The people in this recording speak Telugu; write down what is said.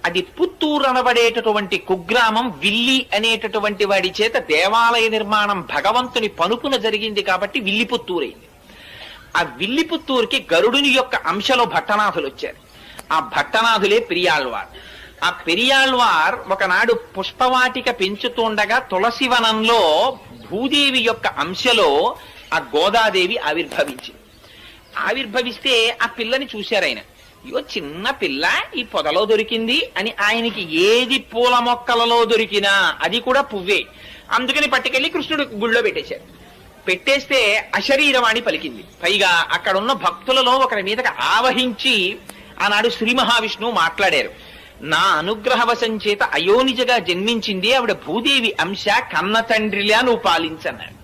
అది పుత్తూరు అనబడేటటువంటి కుగ్రామం విల్లి అనేటటువంటి వాడి చేత దేవాలయ నిర్మాణం భగవంతుని పనుపున జరిగింది కాబట్టి విల్లిపుత్తూరైంది. ఆ విల్లిపుత్తూరుకి గరుడుని యొక్క అంశలో భట్టనాథులు వచ్చారు. ఆ భట్టనాథులే పెరియాళ్వార్. ఆ పెరియాళ్వార్ ఒకనాడు పుష్పవాటిక పెంచుతుండగా తులసివనంలో భూదేవి యొక్క అంశలో ఆ గోదాదేవి ఆవిర్భవిస్తే ఆ పిల్లని చూశారాయన. ఇగో చిన్న పిల్ల ఈ పొదలో దొరికింది అని ఆయనకి ఏది పూల మొక్కలలో దొరికినా అది కూడా పువ్వే. అందుకని పట్టుకెళ్లి కృష్ణుడు గుళ్ళో పెట్టేస్తే అశరీరవాణి పలికింది. పైగా అక్కడున్న భక్తులలో ఒకరి మీదకి ఆవహించి ఆనాడు శ్రీ మహావిష్ణువు మాట్లాడారు. నా అనుగ్రహవశం చేత అయోనిజగా జన్మించింది ఆవిడ భూదేవి అంశ, కన్న తండ్రిలా నువ్వు పాలించన్నాడు.